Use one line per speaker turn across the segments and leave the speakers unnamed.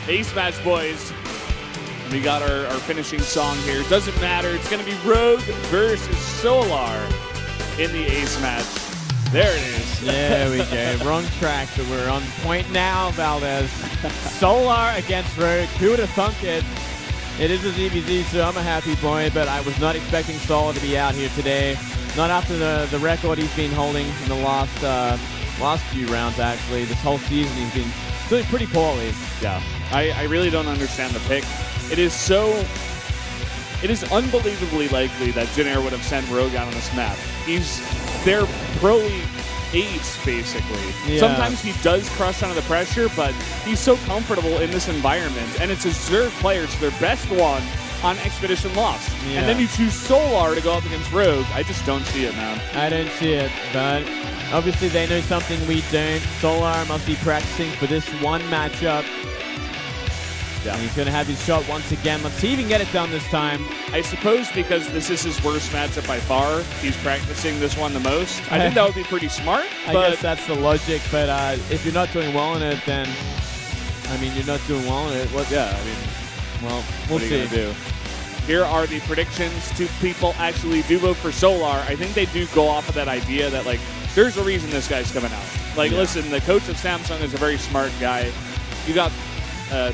Ace match, boys. We got our finishing song here. Doesn't matter. It's going to be Rogue versus Solar in the Ace match. There it is.
There we go. Wrong track, but we're on point now, Valdez. Solar against Rogue. Who would have thunk it? It is a ZBZ, so I'm a happy boy, but I was not expecting Solar to be out here today. Not after the record he's been holding in the last few rounds, actually. This whole season he's been doing pretty poorly.
Yeah. I really don't understand the pick. It is unbelievably likely that Jin Air would have sent Rogue out on this map. He's their pro ace, basically.
Yeah.
Sometimes he does crush under the pressure, but he's so comfortable in this environment. And it's a Zerg player, so their best one on Expedition lost.
Yeah.
And then you choose Solar to go up against Rogue. I just don't see it, man.
I don't see it, but obviously they know something we don't. Solar must be practicing for this one matchup.
Yeah.
And he's going to have his shot once again. Let's see if he can get it done this time.
I suppose because this is his worst matchup by far, he's practicing this one the most. I think that would be pretty smart.
I guess that's the logic, but if you're not doing well in it, then, I mean, you're not doing well in it.
Yeah, I mean,
well, we'll see.
What are you going to do? Here are the predictions. 2 people actually do vote for Solar. I think they do go off of that idea that, like, there's a reason this guy's coming out. Like, listen, the coach of Samsung is a very smart guy. You got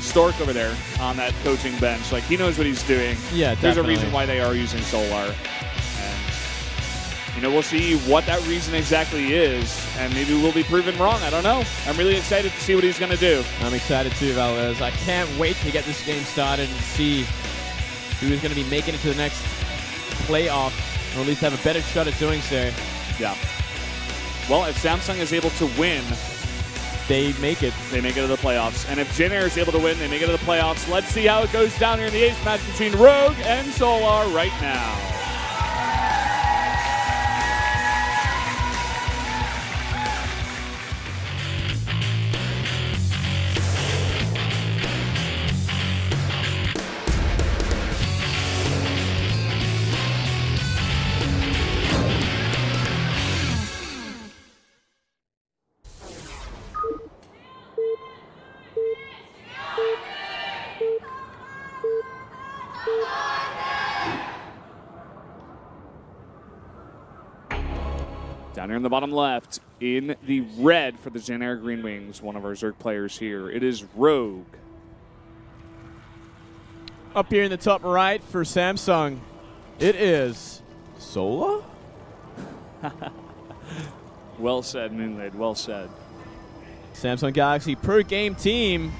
Stork over there on that coaching bench. Like, he knows what he's doing.
Yeah, definitely.
There's a reason why they are using Solar. And, you know, we'll see what that reason exactly is, and maybe we'll be proven wrong. I don't know. I'm really excited to see what he's going to do.
I'm excited too, Valdez. I can't wait to get this game started and see who is going to be making it to the next playoff, or at least have a better shot at doing so.
Yeah. Well, if Samsung is able to win,
they make it.
They make it to the playoffs. And if Jin Air is able to win, they make it to the playoffs. Let's see how it goes down here in the Ace match between Rogue and Solar right now. Down here in the bottom left, in the red for the Jin Air Green Wings, one of our Zerg players here, it is Rogue.
Up here in the top right for Samsung, it is Solar?
Well said, Moonlade, well said.
Samsung Galaxy per game team.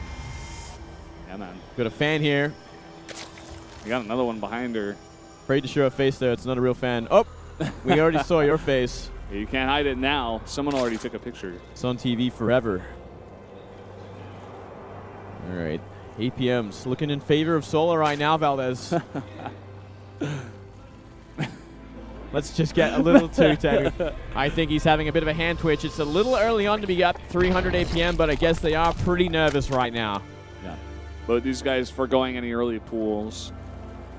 Yeah, man.
Got a fan here.
We got another one behind her.
Afraid to show her face there. It's not a real fan. Oh, we already saw your face.
You can't hide it now. Someone already took a picture.
It's on TV forever. All right. APM's looking in favor of Solar right now, Valdez. Let's just get a little too technical. I think he's having a bit of a hand twitch. It's a little early on to be up 300 APM, but I guess they are pretty nervous right now.
Yeah. Both these guys foregoing any early pools.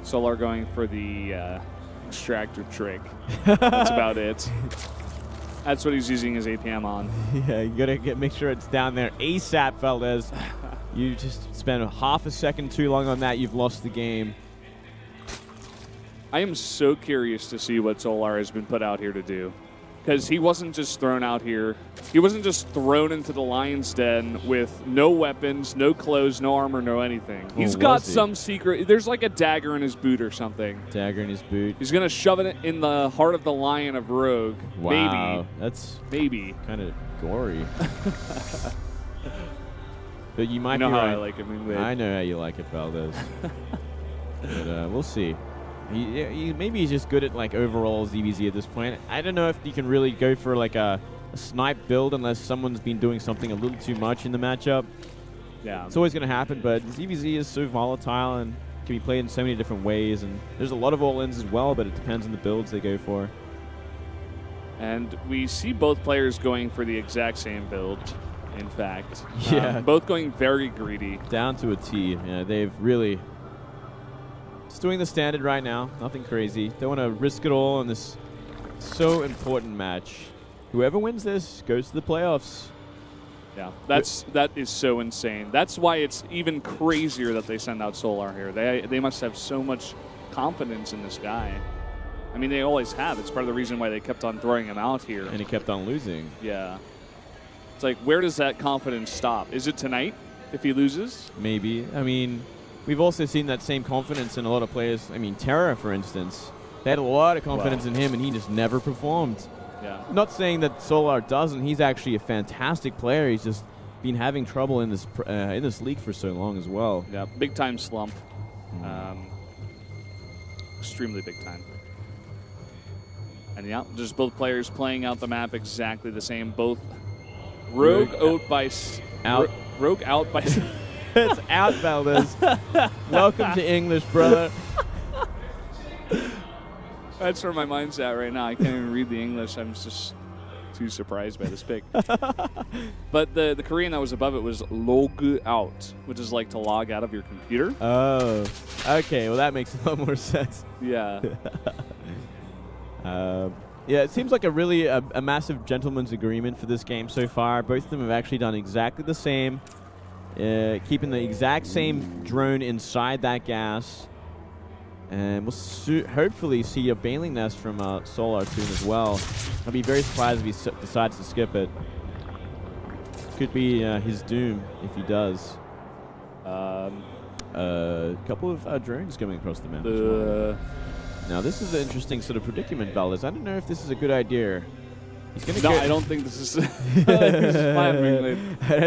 Solar going for the extractor trick. That's about it. That's what he's using his APM on.
Yeah, you gotta make sure it's down there ASAP, Valdez. You just spent half a second too long on that, you've lost the game.
I am so curious to see what Solar has been put out here to do. Because he wasn't just thrown out here. He wasn't just thrown into the lion's den with no weapons, no clothes, no armor, no anything. He's got some secret. There's like a dagger in his boot or something.
Dagger in his boot.
He's going to shove it in the heart of the lion of Rogue.
Wow.
Maybe.
That's
maybe
kind of gory. But you might
you know
be
how
right.
I like it.
I know how you like it, Valdez. But we'll see. Maybe he's just good at like overall ZBZ at this point. I don't know if you can really go for like a snipe build unless someone's been doing something a little too much in the matchup.
Yeah,
it's always going to happen, but ZBZ is so volatile and can be played in so many different ways, and there's a lot of all-ins as well, but it depends on the builds they go for.
And we see both players going for the exact same build, in fact.
Yeah.
Both going very greedy.
Down to a T. Yeah, they've really... Just doing the standard right now. Nothing crazy. Don't want to risk it all in this so important match. Whoever wins this goes to the playoffs.
Yeah, that is so insane. That's why it's even crazier that they send out Solar here. They must have so much confidence in this guy. I mean, they always have. It's part of the reason why they kept on throwing him out here.
And he kept on losing.
Yeah. It's like, where does that confidence stop? Is it tonight if he loses?
Maybe. I mean, we've also seen that same confidence in a lot of players. I mean, Terra, for instance. They had a lot of confidence in him, and he just never performed.
Yeah.
Not saying that Solar doesn't. He's actually a fantastic player. He's just been having trouble in this league for so long as well.
Yeah, big time slump. Extremely big time. And yeah, just both players playing out the map exactly the same. Both Rogue out by Rogue out by.
It's out, Valdez. Welcome to English, brother.
That's where my mind's at right now. I can't even read the English. I'm just too surprised by this pick. But the Korean that was above it was log out, which is like to log out of your computer.
Oh, okay. Well, that makes a lot more sense.
Yeah.
Yeah, it seems like a really a massive gentleman's agreement for this game so far. Both of them have actually done exactly the same, keeping the exact same drone inside that gas. And we'll hopefully see a Baneling Nest from Solar soon as well. I'd be very surprised if he decides to skip it. Could be his doom if he does. A couple of drones coming across the map as well. Now, this is an interesting sort of predicament, Valdez. I don't know if this is a good idea. He's gonna
no, I don't think this is. I
don't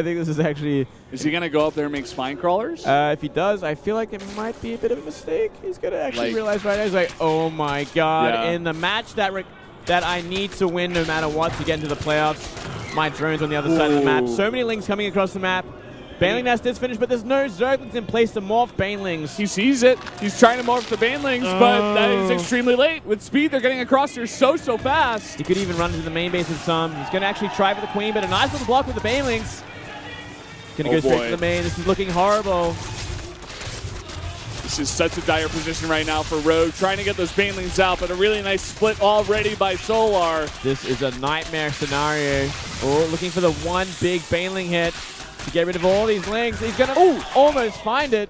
think this is actually.
Is he gonna go up there and make spine crawlers?
If he does, I feel like it might be a bit of a mistake. He's gonna actually realize right now. He's like, "Oh my God!"
Yeah.
In the match that I need to win no matter what to get into the playoffs, my drone's on the other side of the map. So many lings coming across the map. Baneling Nest is finished, but there's no Zerglings in place to morph Banelings.
He sees it. He's trying to morph the Banelings, but that is extremely late. With speed, they're getting across here so fast.
He could even run into the main base with some. He's going to actually try for the Queen, but a nice little block with the Banelings. Going to go straight to the main. This is looking horrible.
This is such a dire position right now for Rogue, trying to get those Banelings out, but a really nice split already by Solar.
This is a nightmare scenario. Oh, looking for the one big Baneling hit to get rid of all these lings. He's going to almost find it.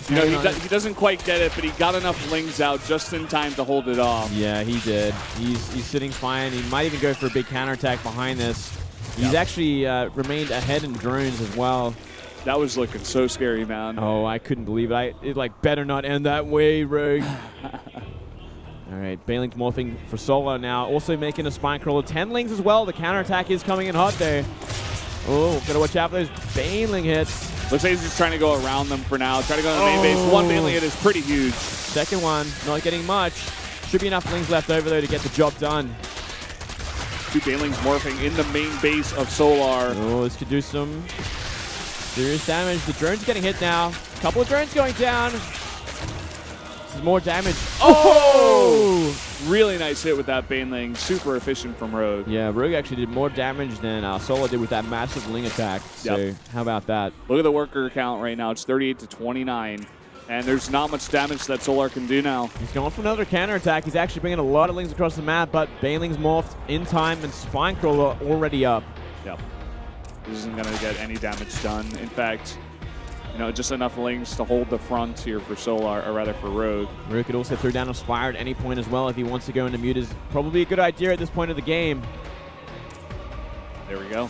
You know, he doesn't quite get it, but he got enough lings out just in time to hold it off.
Yeah, he did. He's sitting fine. He might even go for a big counterattack behind this. He's actually remained ahead in drones as well.
That was looking so scary, man.
Oh, I couldn't believe it. It like better not end that way, Rogue. All right, Baneling's morphing for Solar now. Also making a spine crawler. 10 lings as well. The counterattack is coming in hot there. Oh, gotta watch out for those Baneling hits.
Looks like he's just trying to go around them for now. Try to go to the main base. One Baneling hit is pretty huge.
Second one, not getting much. Should be enough lings left over, though, to get the job done.
Two Banelings morphing in the main base of Solar.
Oh, this could do some serious damage. The drone's getting hit now. A couple of drones going down. This is more damage. Oh!
Really nice hit with that Baneling. Super efficient from Rogue.
Yeah, Rogue actually did more damage than Solar did with that massive ling attack. So how about that?
Look at the worker count right now. It's 38 to 29. And there's not much damage that Solar can do now.
He's going for another counterattack. He's actually bringing a lot of lings across the map, but Baneling's morphed in time and Spine Crawler already up.
Yep. This isn't going to get any damage done. In fact, you know, just enough lings to hold the front here for Solar, or rather for Rogue.
Rogue could also throw down a Spire at any point as well if he wants to go into mute. Is probably a good idea at this point of the game.
There we go.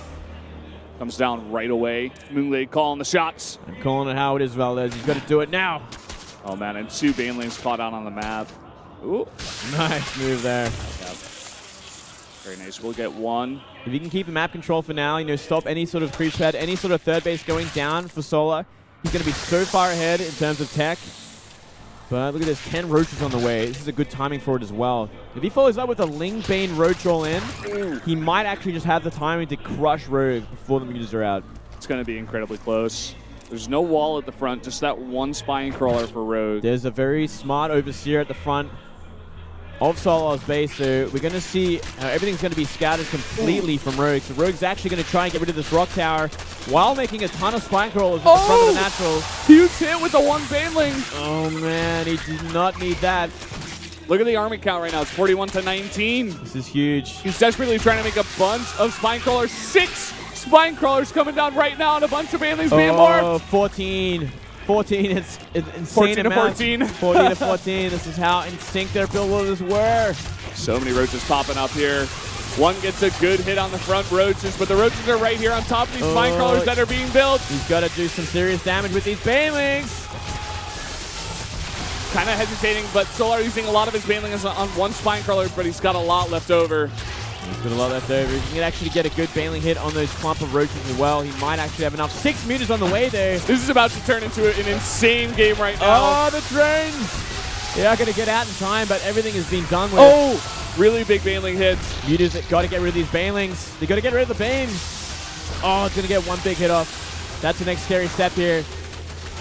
Comes down right away. Moonglade calling the shots.
I'm calling it how it is, Valdez. He's got to do it now.
Oh, man, and two Banelings caught out on the map. Ooh.
Nice move there.
Yep. Very nice. We'll get one.
If you can keep the map control for now, you know, stop any sort of creep pad, any sort of third base going down for Solar. He's going to be so far ahead in terms of tech. But look at this, 10 roaches on the way. This is a good timing for it as well. If he follows up with a Ling Bane roach roll in, he might actually just have the timing to crush Rogue before the mutas are out.
It's going to be incredibly close. There's no wall at the front, just that one spine crawler for Rogue.
There's a very smart Overseer at the front of Solar's base, so we're going to see everything's going to be scattered completely from Rogue. So Rogue's actually going to try and get rid of this rock tower while making a ton of spine crawlers at the front of the natural.
Huge hit with the one Baneling.
Oh man, he did not need that.
Look at the army count right now. It's 41 to 19.
This is huge.
He's desperately trying to make a bunch of spine crawlers. 6 Spine Crawler's coming down right now, and a bunch of banelings being morphed.
14. 14, it's insane
14 to
amount.
14.
14 to 14. This is how in sync their builders were.
So many roaches popping up here. One gets a good hit on the front roaches, but the roaches are right here on top of these Spine Crawlers that are being built.
He's got to do some serious damage with these banelings.
Kind of hesitating, but Solar using a lot of his banelings on one Spine Crawler, but he's got a lot left over.
He's got a lot left over. He can actually get a good baneling hit on those clump of roaches as well. He might actually have enough. 6 meters on the way there.
This is about to turn into an insane game right now.
Oh, the drones! They're not going to get out in time, but everything has been done with.
Oh! Really big baneling hits.
Mutas got to get rid of these banelings. They got to get rid of the banes. Oh, it's going to get one big hit off. That's the next scary step here.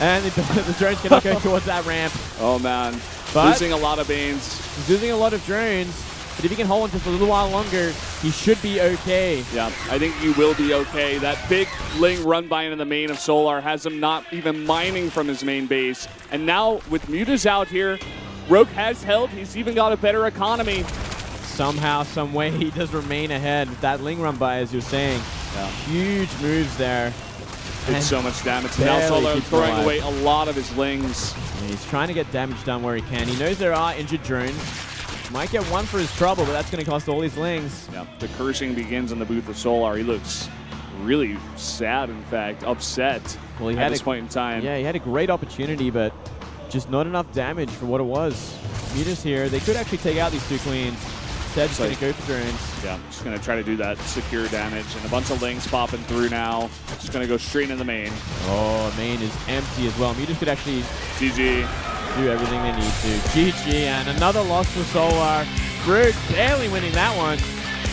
And the drones cannot go towards that ramp.
Oh, man.
But
losing a lot of banes.
He's losing a lot of drones. But if he can hold on just a little while longer, he should be okay.
Yeah, I think he will be okay. That big Ling run by into the main of Solar has him not even mining from his main base. And now with Mutas out here, Rogue has held. He's even got a better economy.
Somehow, some way, he does remain ahead with that Ling run by, as you're saying.
Yeah.
Huge moves there.
Did so much damage. And now Solar throwing away a lot of his Lings.
And he's trying to get damage done where he can. He knows there are injured drones. Might get one for his trouble, but that's going to cost all his Lings.
Yeah, the cursing begins in the booth of Solar. He looks really sad, in fact, upset
well, he
at this point in time.
Yeah, he had a great opportunity, but just not enough damage for what it was. Mutas here. They could actually take out these two queens. Instead, going to go for drones.
Yeah, just going to try to do that secure damage. And a bunch of Lings popping through now. Just going to go straight in the main.
Oh, main is empty as well. Mutas could actually
GG.
Do everything they need to. GG, and another loss for Solar. Rogue barely winning that one.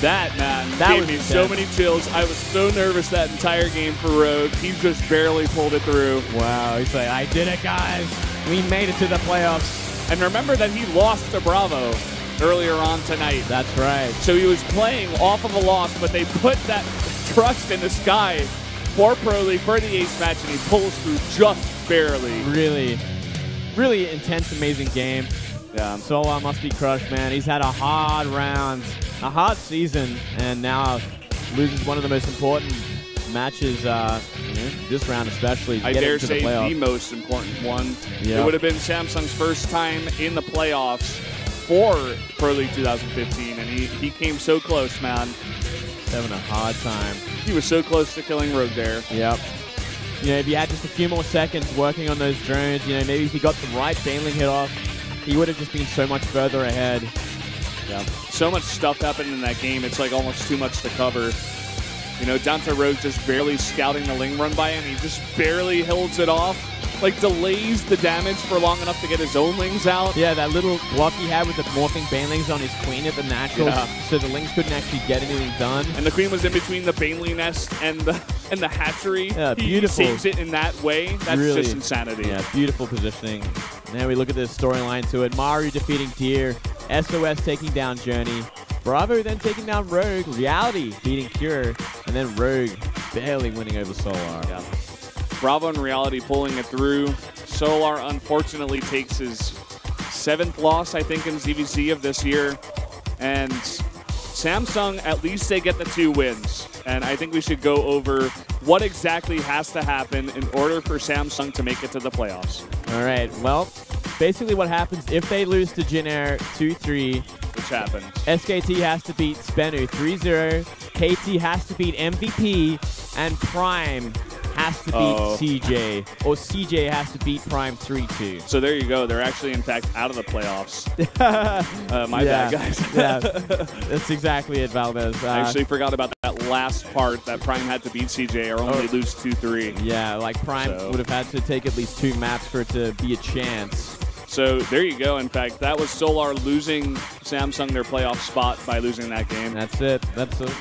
That, man, gave me so many chills. I was so nervous that entire game for Rogue. He just barely pulled it through.
Wow, he's like, I did it, guys. We made it to the playoffs.
And remember that he lost to Bravo earlier on tonight.
That's right.
So he was playing off of a loss, but they put that trust in this guy for Pro League, for the ace match, and he pulls through just barely.
Really intense, amazing game.
Yeah.
Solar must be crushed, man. He's had a hard round, a hard season, and now loses one of the most important matches, this round especially.
I dare say the most important one. Yep. It would have been Samsung's first time in the playoffs for Pro League 2015, and he came so close, man.
He's having a hard time.
He was so close to killing Rogue there.
Yep. If he had just a few more seconds working on those drones, maybe if he got the right baneling hit off, he would have just been so much further ahead.
Yeah. So much stuff happened in that game, it's like almost too much to cover. Down to Rogue just barely scouting the Ling run by, and he just barely holds it off. Like, delays the damage for long enough to get his own Lings out.
Yeah, that little block he had with the morphing banelings on his queen at the naturals, so the Lings couldn't actually get anything done.
And the queen was in between the baneling nest and the hatchery.
Yeah, beautiful.
He saves it in that way. That's really just insanity.
Yeah, beautiful positioning. Now we look at the storyline to it. Maru defeating Deer, SOS taking down Journey, Bravo then taking down Rogue, Reality beating Cure, and then Rogue barely winning over Solar.
Yeah. Bravo and Reality pulling it through. Solar unfortunately takes his 7th loss, I think, in ZVZ of this year. And Samsung, at least they get the 2 wins. And I think we should go over what exactly has to happen in order for Samsung to make it to the playoffs.
All right, well, basically what happens if they lose to Jin Air 2-3.
Which happens.
SKT has to beat Spenu 3-0. KT has to beat MVP. And Prime has to beat CJ, or CJ has to beat Prime 3-2.
So there you go. They're actually, in fact, out of the playoffs. My bad, guys.
Yeah, that's exactly it, Valdez.
I actually forgot about that last part, that Prime had to beat CJ or only lose 2-3.
Yeah, like Prime would have had to take at least 2 maps for it to be a chance.
So there you go. In fact, that was Solar losing Samsung their playoff spot by losing that game.
That's it. That's it.